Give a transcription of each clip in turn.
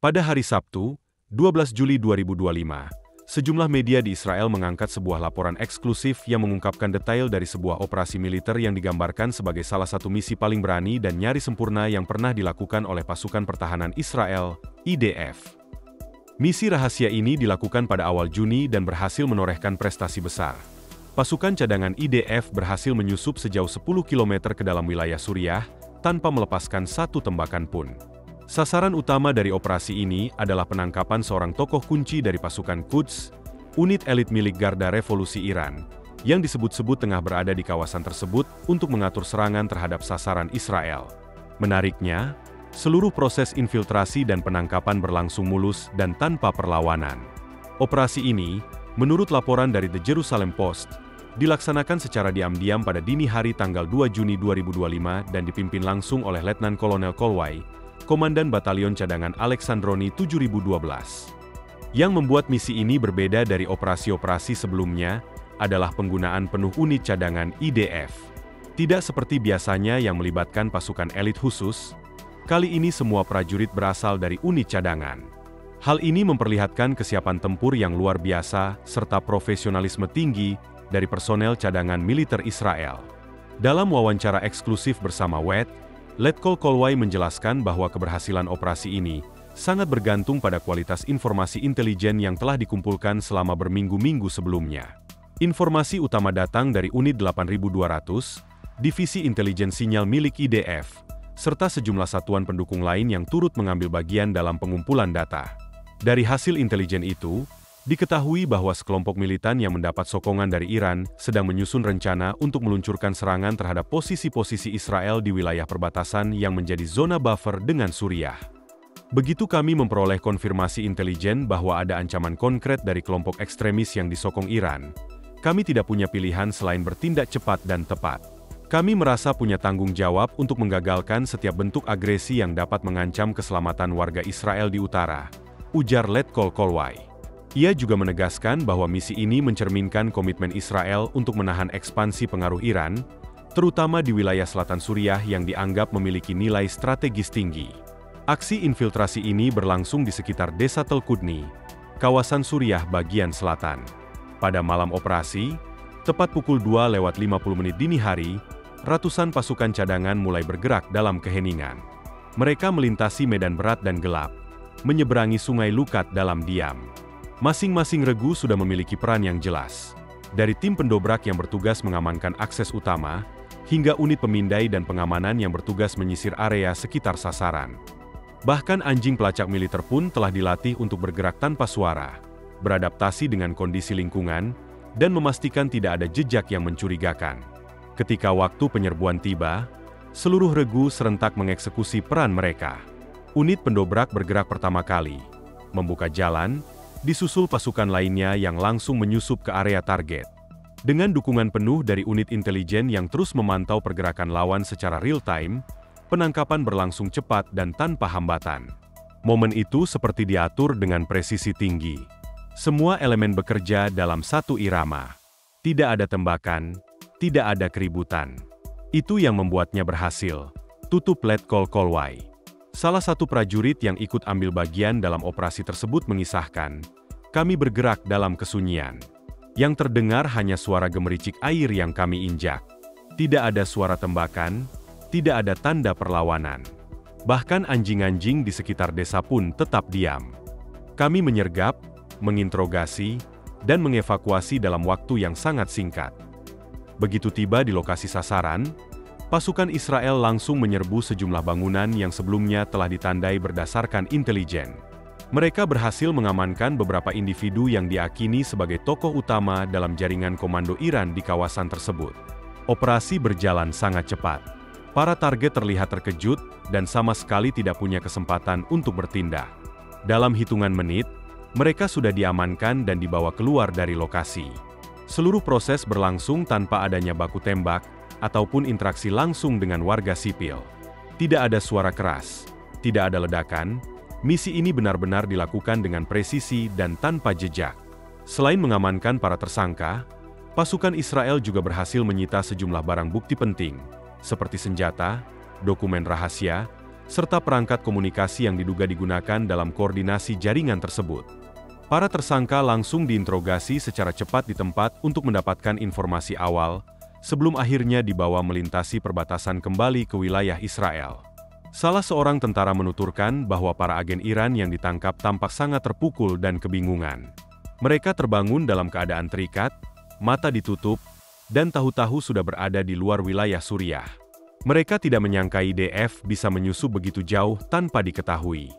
Pada hari Sabtu, 12 Juli 2025, sejumlah media di Israel mengangkat sebuah laporan eksklusif yang mengungkapkan detail dari sebuah operasi militer yang digambarkan sebagai salah satu misi paling berani dan nyaris sempurna yang pernah dilakukan oleh pasukan pertahanan Israel, IDF. Misi rahasia ini dilakukan pada awal Juni dan berhasil menorehkan prestasi besar. Pasukan cadangan IDF berhasil menyusup sejauh 10 km ke dalam wilayah Suriah, tanpa melepaskan satu tembakan pun. Sasaran utama dari operasi ini adalah penangkapan seorang tokoh kunci dari pasukan Quds, unit elit milik Garda Revolusi Iran, yang disebut-sebut tengah berada di kawasan tersebut untuk mengatur serangan terhadap sasaran Israel. Menariknya, seluruh proses infiltrasi dan penangkapan berlangsung mulus dan tanpa perlawanan. Operasi ini, menurut laporan dari The Jerusalem Post, dilaksanakan secara diam-diam pada dini hari tanggal 2 Juni 2025 dan dipimpin langsung oleh Letnan Kolonel Kolwai, Komandan Batalion Cadangan Alexandroni 7012. Yang membuat misi ini berbeda dari operasi-operasi sebelumnya adalah penggunaan penuh unit cadangan IDF. Tidak seperti biasanya yang melibatkan pasukan elit khusus, kali ini semua prajurit berasal dari unit cadangan. Hal ini memperlihatkan kesiapan tempur yang luar biasa serta profesionalisme tinggi dari personel cadangan militer Israel. Dalam wawancara eksklusif bersama WET, Letkol Kolwai menjelaskan bahwa keberhasilan operasi ini sangat bergantung pada kualitas informasi intelijen yang telah dikumpulkan selama berminggu-minggu sebelumnya. Informasi utama datang dari Unit 8200, Divisi Intelijen Sinyal milik IDF, serta sejumlah satuan pendukung lain yang turut mengambil bagian dalam pengumpulan data. Dari hasil intelijen itu, diketahui bahwa sekelompok militan yang mendapat sokongan dari Iran sedang menyusun rencana untuk meluncurkan serangan terhadap posisi-posisi Israel di wilayah perbatasan yang menjadi zona buffer dengan Suriah. Begitu kami memperoleh konfirmasi intelijen bahwa ada ancaman konkret dari kelompok ekstremis yang disokong Iran, kami tidak punya pilihan selain bertindak cepat dan tepat. Kami merasa punya tanggung jawab untuk menggagalkan setiap bentuk agresi yang dapat mengancam keselamatan warga Israel di utara, ujar Letkol Kolwai. Ia juga menegaskan bahwa misi ini mencerminkan komitmen Israel untuk menahan ekspansi pengaruh Iran, terutama di wilayah selatan Suriah yang dianggap memiliki nilai strategis tinggi. Aksi infiltrasi ini berlangsung di sekitar desa Tel Qudni, kawasan Suriah bagian selatan. Pada malam operasi, tepat pukul 2:50 dini hari, ratusan pasukan cadangan mulai bergerak dalam keheningan. Mereka melintasi medan berat dan gelap, menyeberangi sungai Lukat dalam diam. Masing-masing regu sudah memiliki peran yang jelas. Dari tim pendobrak yang bertugas mengamankan akses utama, hingga unit pemindai dan pengamanan yang bertugas menyisir area sekitar sasaran. Bahkan anjing pelacak militer pun telah dilatih untuk bergerak tanpa suara, beradaptasi dengan kondisi lingkungan, dan memastikan tidak ada jejak yang mencurigakan. Ketika waktu penyerbuan tiba, seluruh regu serentak mengeksekusi peran mereka. Unit pendobrak bergerak pertama kali, membuka jalan, disusul pasukan lainnya yang langsung menyusup ke area target. Dengan dukungan penuh dari unit intelijen yang terus memantau pergerakan lawan secara real-time, penangkapan berlangsung cepat dan tanpa hambatan. Momen itu seperti diatur dengan presisi tinggi. Semua elemen bekerja dalam satu irama. Tidak ada tembakan, tidak ada keributan. Itu yang membuatnya berhasil, tutup Letkol Kolwai. Salah satu prajurit yang ikut ambil bagian dalam operasi tersebut mengisahkan, "Kami bergerak dalam kesunyian. Yang terdengar hanya suara gemericik air yang kami injak. Tidak ada suara tembakan, tidak ada tanda perlawanan. Bahkan anjing-anjing di sekitar desa pun tetap diam. Kami menyergap, menginterogasi, dan mengevakuasi dalam waktu yang sangat singkat." Begitu tiba di lokasi sasaran, pasukan Israel langsung menyerbu sejumlah bangunan yang sebelumnya telah ditandai berdasarkan intelijen. Mereka berhasil mengamankan beberapa individu yang diakini sebagai tokoh utama dalam jaringan komando Iran di kawasan tersebut. Operasi berjalan sangat cepat. Para target terlihat terkejut dan sama sekali tidak punya kesempatan untuk bertindak. Dalam hitungan menit, mereka sudah diamankan dan dibawa keluar dari lokasi. Seluruh proses berlangsung tanpa adanya baku tembak ataupun interaksi langsung dengan warga sipil. Tidak ada suara keras, tidak ada ledakan. Misi ini benar-benar dilakukan dengan presisi dan tanpa jejak. Selain mengamankan para tersangka, pasukan Israel juga berhasil menyita sejumlah barang bukti penting, seperti senjata, dokumen rahasia, serta perangkat komunikasi yang diduga digunakan dalam koordinasi jaringan tersebut. Para tersangka langsung diinterogasi secara cepat di tempat untuk mendapatkan informasi awal, sebelum akhirnya dibawa melintasi perbatasan kembali ke wilayah Israel. Salah seorang tentara menuturkan bahwa para agen Iran yang ditangkap tampak sangat terpukul dan kebingungan. Mereka terbangun dalam keadaan terikat, mata ditutup, dan tahu-tahu sudah berada di luar wilayah Suriah. Mereka tidak menyangka IDF bisa menyusup begitu jauh tanpa diketahui.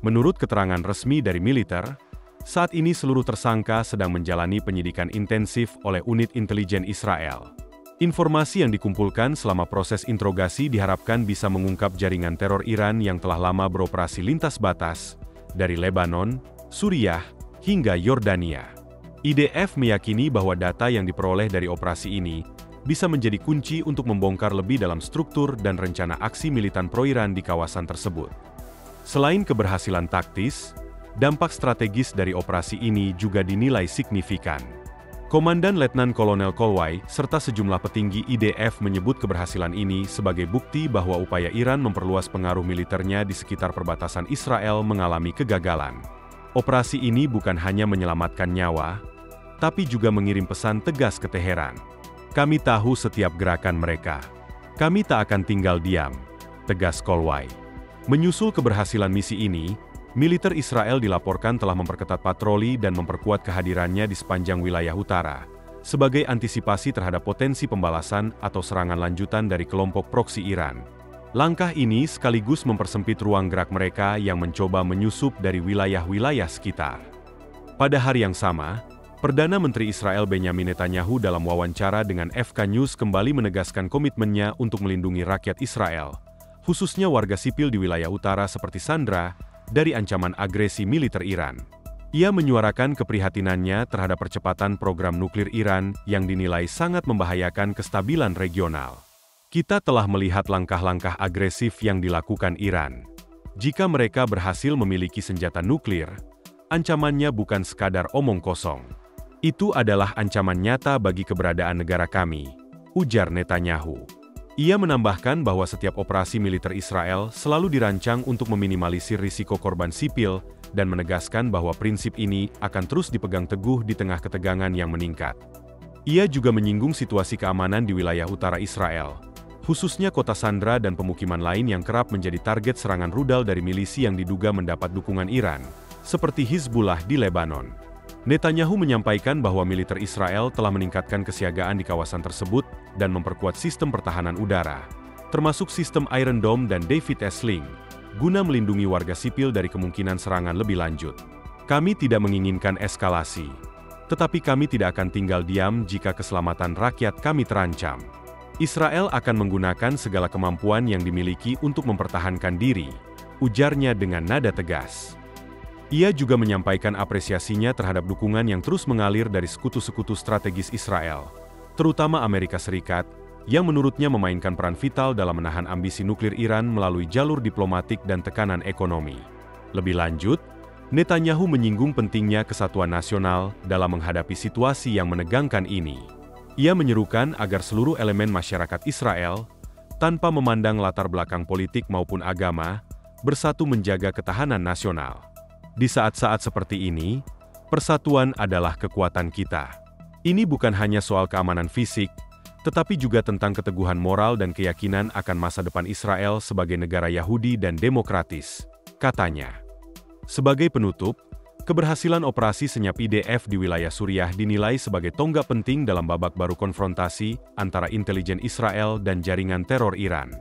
Menurut keterangan resmi dari militer, saat ini seluruh tersangka sedang menjalani penyidikan intensif oleh unit intelijen Israel. Informasi yang dikumpulkan selama proses interogasi diharapkan bisa mengungkap jaringan teror Iran yang telah lama beroperasi lintas batas, dari Lebanon, Suriah, hingga Yordania. IDF meyakini bahwa data yang diperoleh dari operasi ini bisa menjadi kunci untuk membongkar lebih dalam struktur dan rencana aksi militan pro-Iran di kawasan tersebut. Selain keberhasilan taktis, dampak strategis dari operasi ini juga dinilai signifikan. Komandan Letnan Kolonel Kolwai serta sejumlah petinggi IDF menyebut keberhasilan ini sebagai bukti bahwa upaya Iran memperluas pengaruh militernya di sekitar perbatasan Israel mengalami kegagalan. Operasi ini bukan hanya menyelamatkan nyawa, tapi juga mengirim pesan tegas ke Teheran. Kami tahu setiap gerakan mereka. Kami tak akan tinggal diam, tegas Kolwai. Menyusul keberhasilan misi ini, militer Israel dilaporkan telah memperketat patroli dan memperkuat kehadirannya di sepanjang wilayah utara, sebagai antisipasi terhadap potensi pembalasan atau serangan lanjutan dari kelompok proksi Iran. Langkah ini sekaligus mempersempit ruang gerak mereka yang mencoba menyusup dari wilayah-wilayah sekitar. Pada hari yang sama, Perdana Menteri Israel Benyamin Netanyahu dalam wawancara dengan FK News kembali menegaskan komitmennya untuk melindungi rakyat Israel, khususnya warga sipil di wilayah utara seperti Sandra, dari ancaman agresi militer Iran. Ia menyuarakan keprihatinannya terhadap percepatan program nuklir Iran yang dinilai sangat membahayakan kestabilan regional. Kita telah melihat langkah-langkah agresif yang dilakukan Iran. Jika mereka berhasil memiliki senjata nuklir, ancamannya bukan sekadar omong kosong. Itu adalah ancaman nyata bagi keberadaan negara kami, ujar Netanyahu. Ia menambahkan bahwa setiap operasi militer Israel selalu dirancang untuk meminimalisir risiko korban sipil dan menegaskan bahwa prinsip ini akan terus dipegang teguh di tengah ketegangan yang meningkat. Ia juga menyinggung situasi keamanan di wilayah utara Israel, khususnya kota Sandra dan pemukiman lain yang kerap menjadi target serangan rudal dari milisi yang diduga mendapat dukungan Iran, seperti Hizbullah di Lebanon. Netanyahu menyampaikan bahwa militer Israel telah meningkatkan kesiagaan di kawasan tersebut dan memperkuat sistem pertahanan udara, termasuk sistem Iron Dome dan David Sling, guna melindungi warga sipil dari kemungkinan serangan lebih lanjut. Kami tidak menginginkan eskalasi, tetapi kami tidak akan tinggal diam jika keselamatan rakyat kami terancam. Israel akan menggunakan segala kemampuan yang dimiliki untuk mempertahankan diri, ujarnya dengan nada tegas. Ia juga menyampaikan apresiasinya terhadap dukungan yang terus mengalir dari sekutu-sekutu strategis Israel, terutama Amerika Serikat, yang menurutnya memainkan peran vital dalam menahan ambisi nuklir Iran melalui jalur diplomatik dan tekanan ekonomi. Lebih lanjut, Netanyahu menyinggung pentingnya kesatuan nasional dalam menghadapi situasi yang menegangkan ini. Ia menyerukan agar seluruh elemen masyarakat Israel, tanpa memandang latar belakang politik maupun agama, bersatu menjaga ketahanan nasional. Di saat-saat seperti ini, persatuan adalah kekuatan kita. Ini bukan hanya soal keamanan fisik, tetapi juga tentang keteguhan moral dan keyakinan akan masa depan Israel sebagai negara Yahudi dan demokratis, katanya. Sebagai penutup, keberhasilan operasi senyap IDF di wilayah Suriah dinilai sebagai tonggak penting dalam babak baru konfrontasi antara intelijen Israel dan jaringan teror Iran.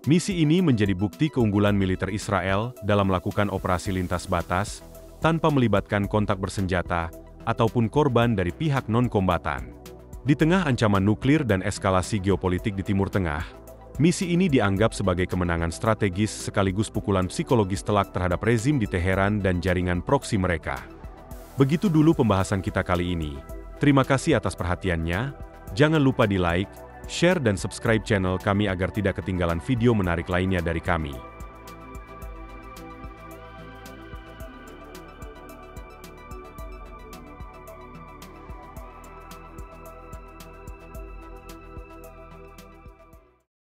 Misi ini menjadi bukti keunggulan militer Israel dalam melakukan operasi lintas batas, tanpa melibatkan kontak bersenjata, ataupun korban dari pihak non-kombatan. Di tengah ancaman nuklir dan eskalasi geopolitik di Timur Tengah, misi ini dianggap sebagai kemenangan strategis sekaligus pukulan psikologis telak terhadap rezim di Teheran dan jaringan proksi mereka. Begitu dulu pembahasan kita kali ini. Terima kasih atas perhatiannya, jangan lupa di like, share dan subscribe channel kami agar tidak ketinggalan video menarik lainnya dari kami.